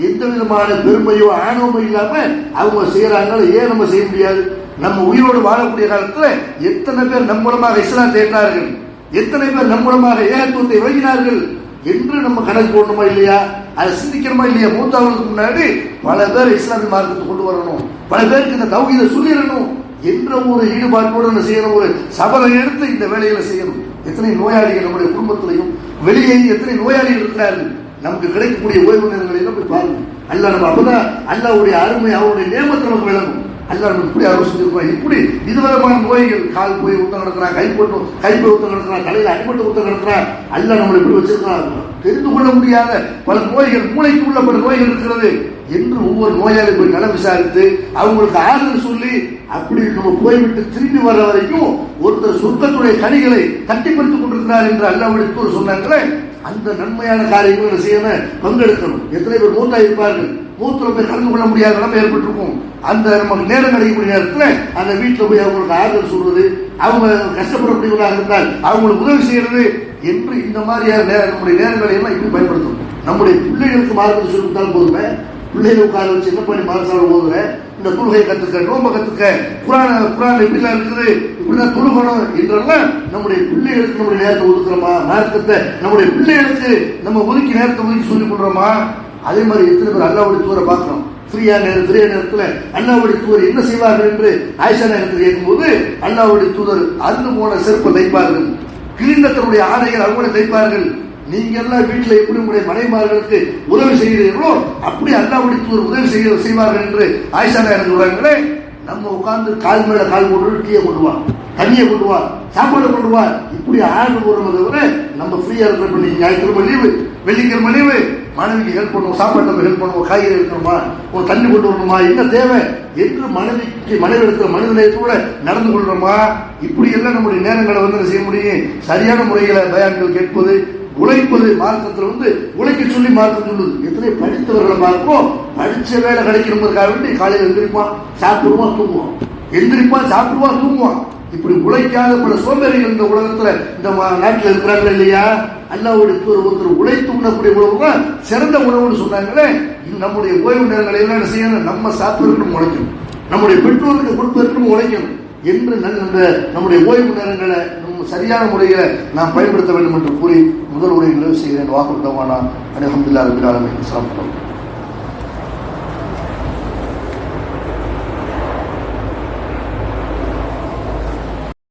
எந்த விதமான பெருமையோ ஆணவமோ இல்லாம அவங்க செய்யறாங்க. ஏன் நம்ம செய்ய முடியாது? நம்ம உயிரோடு வாழக்கூடிய காலத்துல எத்தனை பேர் நம் மூலமாக இஸ்லாத்தை ஏற்றார்கள், எத்தனை பேர் நம் மூலமாக ஏகத்துவத்தை விளங்கினார்கள் என்று நம்ம கணக்கு போடணுமா இல்லையா? அதை சிந்திக்கிறோமா இல்லையா? மூத்தவர்களுக்கு முன்னாடி பல பேர் இஸ்லாமிய மார்க்கத்தை கொண்டு வரணும், பல பேருக்கு இந்த தௌஹீதை சொல்லிடணும் என்ற ஒரு ஈடுபாட்டோடு என்ன செய்யணும்? ஒரு சபலை எடுத்து இந்த வேலைகளை செய்யணும். எத்தனை நோயாளிகள் நம்முடைய குடும்பத்திலையும் வெளியே எத்தனை நோயாளிகள் இருக்கிறார்கள். நமக்கு கிடைக்கக்கூடிய ஓய்வு நேரங்களை போய் பாருங்க. அல்லாஹ் நம்ம அப்பதான் அல்லாஹ்வுடைய அருமை, அவருடைய நேமத்தை நமக்கு விளங்கும். அல்லாஹ் நமக்கு இப்படி அருள் செஞ்சிருக்கோம். இப்படி விதவிதமான நோய்கள், கால் போய் ஊத்தம் கிடக்கிறான், கை போய் ஊத்தம் கிடக்கிறான், தலையில அடிபட்டு ஊத்தம் கிடக்கிறான், அல்லாஹ் நம்மளை இப்படி வச்சிருக்கான். தெரிந்து கொள்ள முடியாத பல நோய்கள், மூளைக்கு உள்ள பல நோய்கள் இருக்கிறது என்று ஒவ்வொரு நோயாளி போய் நலம் விசாரித்து அவங்களுக்கு ஆறுதல் சொல்லி அப்படி நம்ம போய்விட்டு திரும்பி வர்ற வரைக்கும் ஒருத்தர் சொர்க்கத்துடைய கனிகளை தட்டி பறித்துக் கொண்டிருக்கிறார் என்று அல்லாஹ்வுடைய தூதர் சொன்னாங்களே, அந்த நன்மையான காரியங்களை செய்யணும், பங்கெடுக்கணும். எத்தனை பேர் மூத்தா இருப்பார்கள், மூத்துல போய் கலந்து கொள்ள முடியாத நிலைமை ஏற்பட்டிருக்கும். அந்த நமக்கு நேரம் கிடைக்கக்கூடிய நேரத்தில் அந்த வீட்டில் போய் அவங்களுக்கு ஆறுதல் சொல்றது, அவங்க கஷ்டப்படக்கூடியவர்களாக இருந்தால் அவங்களுக்கு உதவி செய்யறது என்று இந்த மாதிரியான நம்முடைய நேரங்களை எல்லாம் இப்படி பயன்படுத்தணும். நம்முடைய பிள்ளைகளுக்கு மார்க்கத்தை சொல்லிவிட்டாலும் போதுமே, பிள்ளைகளை உட்கார வச்சு என்ன பண்ணி மனசால ஓதுற, இந்த தொழுகை கத்துக்க, நோம்ப கத்துக்க, குரான் இப்படிலாம் இருக்குது, இப்படிதான் தொழுகணும் என்றெல்லாம் நம்முடைய பிள்ளைகளுக்கு நம்முடைய நேரத்தை ஒதுக்குறோமா? மார்க்கத்தை நம்முடைய பிள்ளைகளுக்கு நம்ம ஒதுக்கி நேரத்தை ஒதுக்கி சொல்லிக் கொள்றோமா? அதே மாதிரி எத்தனை பேர் அல்லாஹ்வுடைய தூதரை பார்க்கிறோம். ஃப்ரீயா நேரத்தில் அல்லாஹ்வுடைய தூதர் என்ன செய்வார்கள் என்று ஆயிஷா நேரத்தில் கேட்கும்போது அல்லாஹ்வுடைய தூதர் அருந்து போன செருப்பை தைப்பார்கள், கிழிந்த தன்னுடைய ஆடைகள் அவங்களே தைப்பார்கள், நீங்க எல்லாம் வீட்டில் எப்படி உங்களுடைய மனைவிமார்களுக்கு உதவி செய்கிறீர்களோ அப்படி அல்லாஹ்வுடைய தூதர் உதவி செய்வார்கள் என்று ஆயிஷா நாயகம் சொல்றாங்களே. நம்ம உட்கார்ந்து கால் மேல கால் போட்டு டீயை கொண்டு வா, தண்ணியை கொண்டு வா, சாப்பாடு கொண்டு வா, இப்படி ஆர்டர் போடுறதை விட நம்ம ஃப்ரீயா இருக்கிற ஞாயிற்றுக்கிழமை லீவு, வெள்ளிக்கிழமை லீவு, மனைவிக்கு ஹெல்ப் பண்ணுவோம், சாப்பாட்டுக்கு ஹெல்ப் பண்ணுவோம், காய்கறி எடுக்கணுமா, ஒரு தண்ணி கொண்டு வரணுமா, என்ன தேவை என்று மனைவி எடுக்கிற மனித நேயத்தோட நடந்து கொள்றோமா? இப்படி எல்லாம் நம்முடைய நேரங்களை வந்து செய்ய முடியும். சரியான முறைகளை பயான்கள் கேட்பது, உழைப்பது, மார்க்கத்தில் உழைக்க சொல்லி மார்க்கம் சொல்லுது. எத்தனை படித்தவர்களை பார்ப்போம், படிச்ச வேலை கிடைக்கணுங்கிறதுக்காக வேண்டி காலையில் எந்திரிப்பான், சாப்பிடுவான், தூங்குவான், எந்திரிப்பான், சாப்பிடுவான், தூங்குவான். இப்படி உழைக்காத பல சோம்பேறிகள் இந்த உலகத்துல இந்த நாட்டில் இருக்கிறாங்க இல்லையா? அல்லாஹ்வுடைய ஒருத்தர் உழைத்து உண்ணக்கூடிய உணவு சிறந்த உணவுன்னு சொன்னாங்களே. நம்முடைய ஓய்வு நேரங்களை எல்லாம் என்ன செய்யணும்? நம்ம சாப்பிடுறதுக்கு உழைக்கணும், நம்முடைய பெற்றோருக்கு கொடுப்பதற்கு உழைக்கணும் என்று நம்முடைய ஓய்வு நேரங்களை நம்ம சரியான முறையில நாம் பயன்படுத்த வேண்டும் என்று கூறி முதல் உரையை நிறைவு செய்கிறேன். வாக்குறுத்தவானா அல்ஹம்துலில்லாஹி ரப்பில் ஆலமீன்.